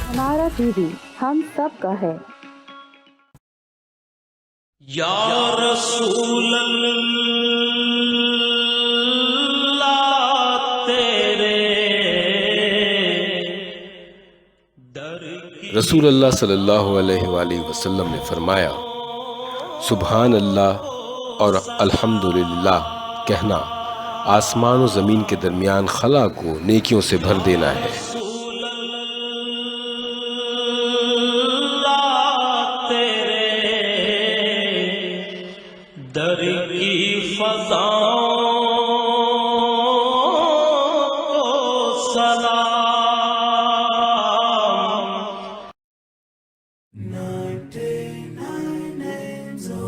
हमारा टीवी हम सब का है। या रसूल अल्लाह तेरे रसूल अल्लाह सल्लल्लाहु अलैहि वसल्लम ने फरमाया, सुभान अल्लाह और अल्हम्दुलिल्लाह कहना आसमान और ज़मीन के दरमियान खला को नेकियों से भर देना है। दर की फज़ाओं को सलाम।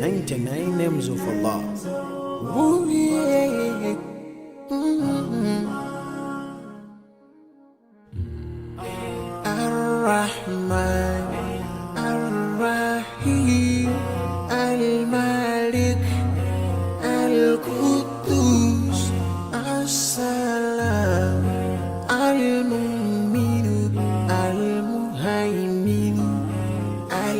99 names of Allah. Ar-Rahman Ar-Rahim Al-Malik Al-Quddus As-Salam Al-Mu'min Al-Muhaymin Al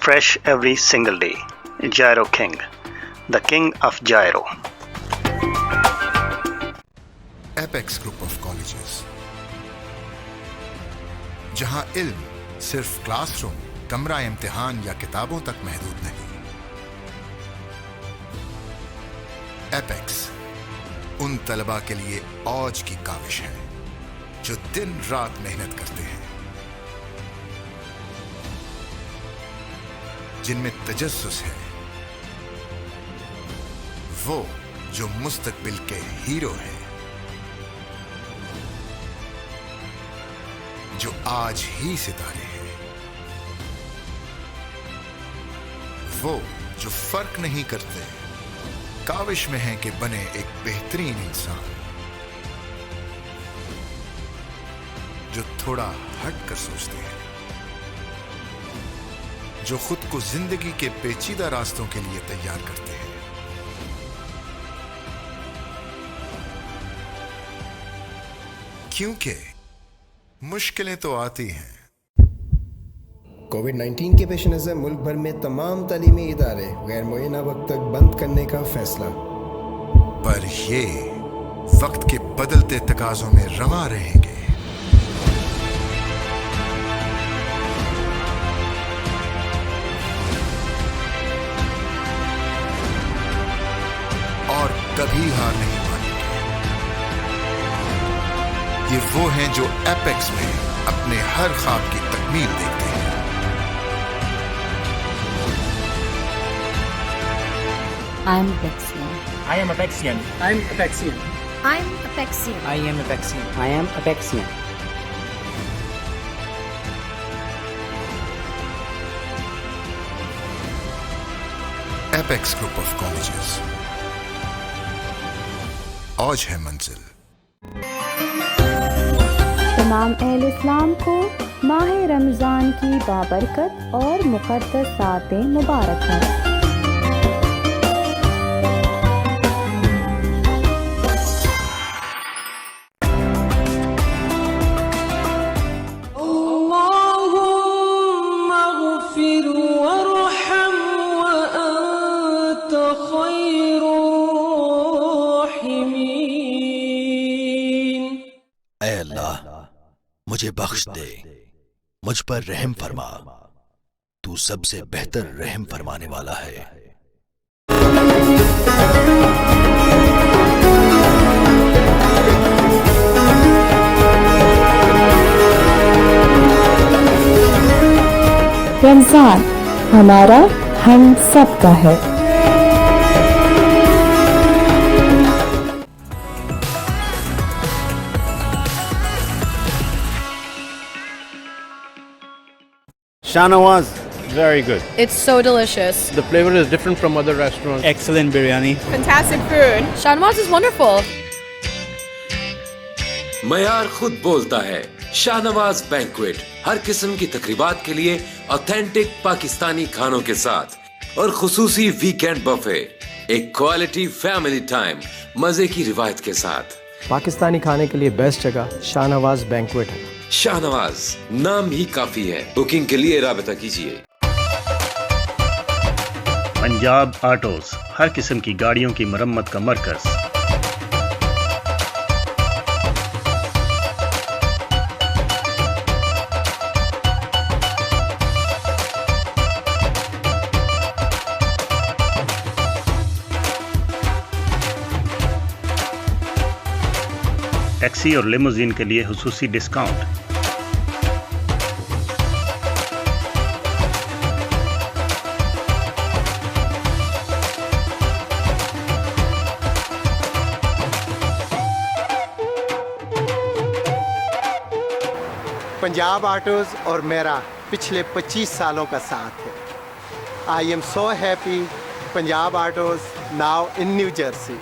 Fresh every single day. Gyro King, the king of gyro. Apex Group of Colleges, जहां इल्म सिर्फ क्लासरूम, कमरा इम्तिहान या किताबों तक महदूद नहीं, एपेक्स उन तलबा के लिए औज की काविश है जो दिन रात मेहनत करते हैं, जिनमें तजस्सुस है, वो जो मुस्तकबिल के हीरो हैं, जो आज ही सितारे हैं, वो जो फर्क नहीं करते, काविश में है कि बने एक बेहतरीन इंसान, जो थोड़ा हट कर सोचते हैं, जो खुद को जिंदगी के पेचीदा रास्तों के लिए तैयार करते हैं। क्योंकि मुश्किलें तो आती हैं। कोविड-19 के पेश नज़र मुल्क भर में तमाम तालीमी इदारे गैर मुअय्यना वक्त तक बंद करने का फैसला, पर ये वक्त के बदलते तकाजों में रवा रहेंगे। और कभी हार नहीं मानेंगे। ये वो हैं जो एपेक्स में अपने हर ख्वाब की तकमील देखते हैं। I'm Apexian. I am Apexian. I'm Apexian. I'm Apexian. I am Apexian. I am Apexian. Apex group of colleges, औज है मंजिल। तमाम अहले इस्लाम को माह रमज़ान की बाबरकत और मुक़द्दस सातें मुबारक हैं। मुझे बख्श दे, मुझ पर रहम फरमा, तू सबसे बेहतर रहम फरमाने वाला है। रमजान हमारा हम सब का है। Shahnawaz, very good. It's so delicious. The flavor is different from other restaurants. Excellent biryani. Fantastic food. Shahnawaz is wonderful. मयार खुद बोलता है, शाहनवाज बैंक्वेट हर किस्म की तकरीबात के लिए ऑथेंटिक पाकिस्तानी खानों के साथ और खुसूसी वीकेंड बफे, एक क्वालिटी फैमिली टाइम मजे की रिवायत के साथ। पाकिस्तानी खाने के लिए बेस्ट जगह शाहनवाज बैंक्वेट है। शाहनवाज नाम ही काफी है। बुकिंग के लिए राबता कीजिए। पंजाब ऑटोज, हर किस्म की गाड़ियों की मरम्मत का मरकज। टैक्सी और लिमोजीन के लिए हुसूसी डिस्काउंट। पंजाब ऑटोज और मेरा पिछले 25 सालों का साथ है। I am so happy Punjab autos now in new Jersey.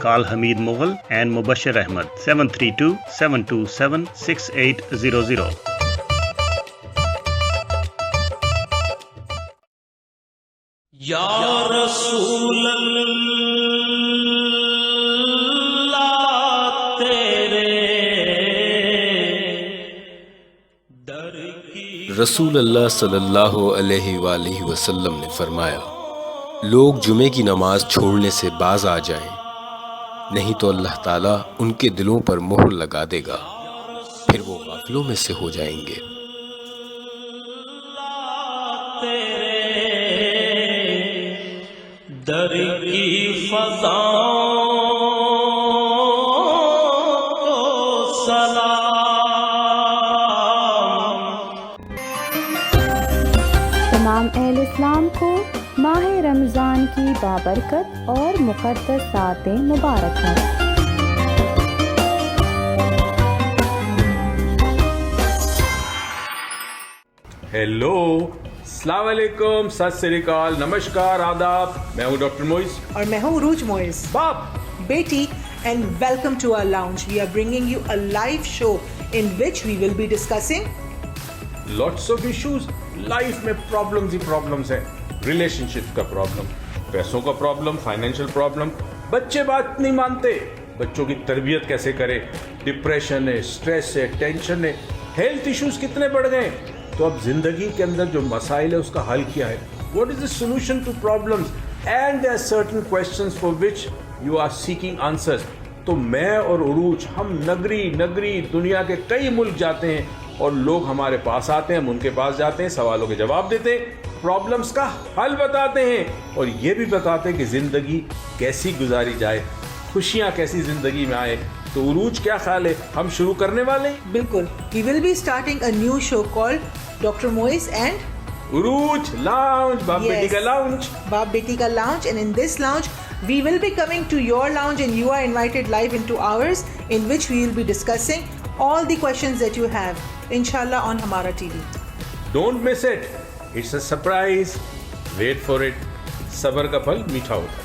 Call Hamid Mughal and Mubashir Ahmed 732-727-6800. Ya Rasool Allah tere dar ki रसूल अल्लाह सल्लल्लाहु अलैहि वसल्लम ने फरमाया, लोग जुमे की नमाज छोड़ने से बाज आ जाएं, नहीं तो अल्लाह ताला उनके दिलों पर मोहर लगा देगा, फिर वो गाफिलों में से हो जाएंगे। दर की फज़ाओं की बाबरकत और मुक़द्दस सातें मुबारक हों। हेलो, अस्सलाम वालेकुम, सत श्री अकाल, नमस्कार, आदाब। मैं हूँ डॉक्टर मोइस और मैं हूँ उरूज मोइस। बाप बेटी, and welcome to our lounge. We are bringing you a live show in which we will be discussing lots of issues. Life में प्रॉब्लम्स ही प्रॉब्लम्स है। रिलेशनशिप का प्रॉब्लम, पैसों का प्रॉब्लम, फाइनेंशियल प्रॉब्लम, बच्चे बात नहीं मानते, बच्चों की तरबियत कैसे करें, डिप्रेशन है, स्ट्रेस है, टेंशन है, हेल्थ इश्यूज कितने बढ़ गए। तो अब जिंदगी के अंदर जो मसाइल है उसका हल क्या है? What is the solution to problems? And there are certain questions for which you are seeking answers. तो मैं और उरूज हम नगरी दुनिया के कई मुल्क जाते हैं और लोग हमारे पास आते हैं, हम उनके पास जाते हैं, सवालों के जवाब देते हैं, प्रॉब्लम्स का हल बताते हैं और ये भी बताते हैं कि जिंदगी कैसी गुजारी जाए, खुशियाँ कैसी जिंदगी में आए। तो उरूज, क्या ख्याल है, हम शुरू करने वाले हैं? बिल्कुल। We will be starting a new show called Dr. Mois and Urooj lounge, बाप बेटी का लाउंज, बाप बेटी का lounge. And in this lounge we will be coming to your lounge and you are invited live into ours, in which we will be discussing all the questions that you have, inshallah, on Hamara TV. Don't miss it. It's a surprise. Wait for it. सबर का फल मीठा होता है।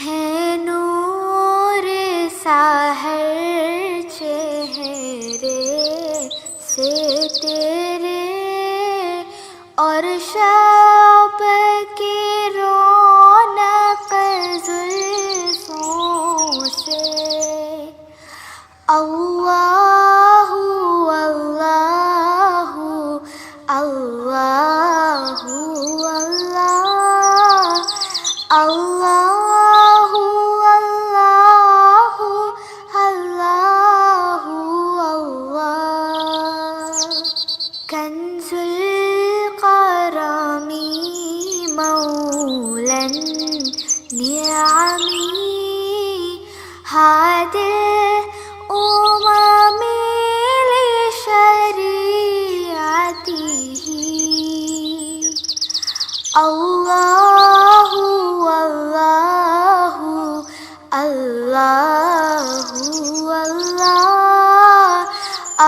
है नूर साहर चेहरे से तेरे और शब की रौनक जुल्फों से। अल्लाहु अल्लाहु अल्लाहु अल्लाह अल्लाहु अल्लाहु अल्लाहु अल्लाह। कंजुल करमी मौलन नियामी हादिल उममी लिशरीअतिही। अल्लाहु अल्लाहु अल्लाहु अल्लाह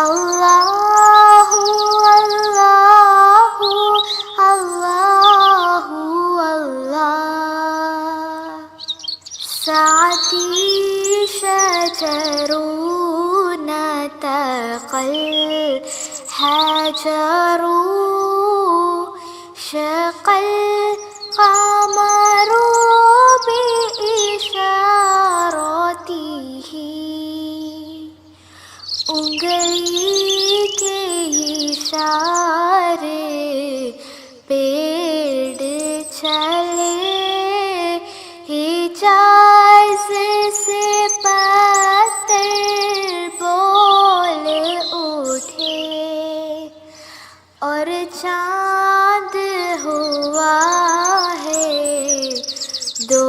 अल्लाहु अल्लाहु अल्लाहु अल्लाह। साती शजरून तक़ल हजरू शक़ल क़मरू बिइशारतिही। उंगली के इशारे पेड़ चले हिजाज से पत्थर बोल उठे और चाँद हुआ है दो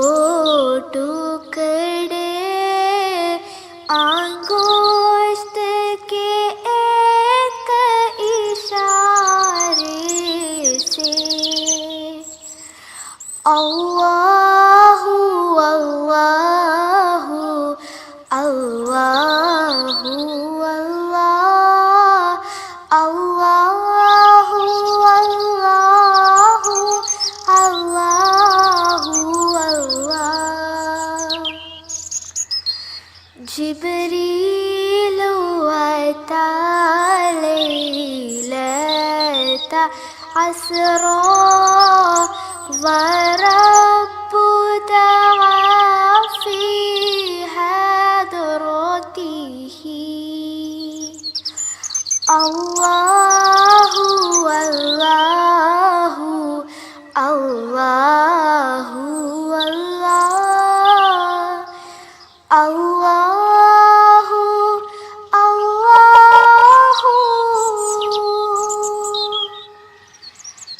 टुकड़े अंगुष्ठ के एक इशारे से। अल्लाहु अल्लाहु अल्लाहु अल्लाह अल्लाहु अल्लाहु अल्लाहु अल्लाह। जिब्रील अता लैलता अस्रा वरब्बु दआ फी हदरतिही। अल्लाहु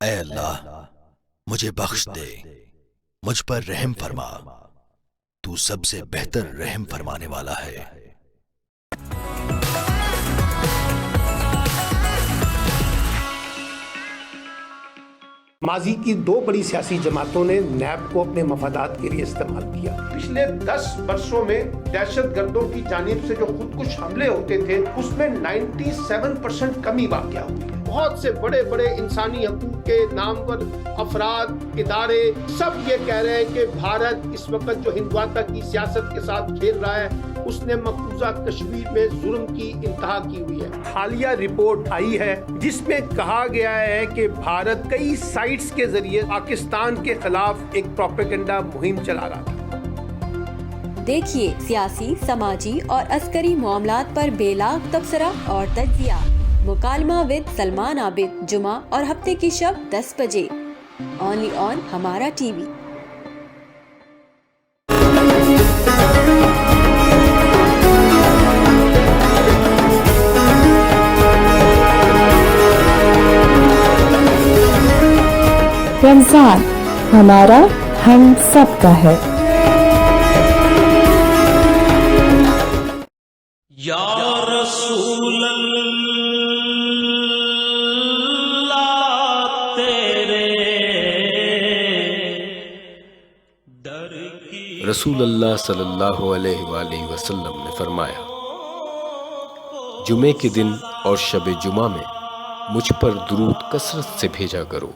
ऐ अल्लाह, मुझे बख्श दे, मुझ पर रहम फरमा, तू सबसे बेहतर रहम फरमाने वाला है। माजी की दो बड़ी सियासी जमातों ने नैब को अपने मफादात के लिए इस्तेमाल किया। पिछले 10 वर्षों में दहशतगर्दों की जानिब से जो खुदकुश हमले होते थे उसमें 97% कमी वाक़या हुई है। बहुत से बड़े बड़े इंसानी हकूक के नाम पर अफराद, इदारे सब ये कह रहे हैं कि भारत इस वक्त जो हिंदुत्व की सियासत के साथ खेल रहा है उसने मकबूजा कश्मीर में जुल्म की इंतहा की हुई है। हालिया रिपोर्ट आई है जिसमें कहा गया है कि भारत कई साइट्स के जरिए पाकिस्तान के खिलाफ एक प्रोपेगेंडा मुहिम चला रहा था। देखिए सियासी, समाजी और अस्करी मामलात पर बेलाग तबसरा और तज्जिया। मुकालमा विद सलमान आबिद, जुमा और हफ्ते की शब 10 बजे, ओनली ऑन हमारा टीवी। रमजान हमारा हम सब का है। या रसूल अल्लाह तेरे दर की। रसूल अल्लाह सल्लल्लाहु अलैहि वसल्लम ने फरमाया, जुमे के दिन और शब जुमा में मुझ पर दुरूद कसरत से भेजा करो।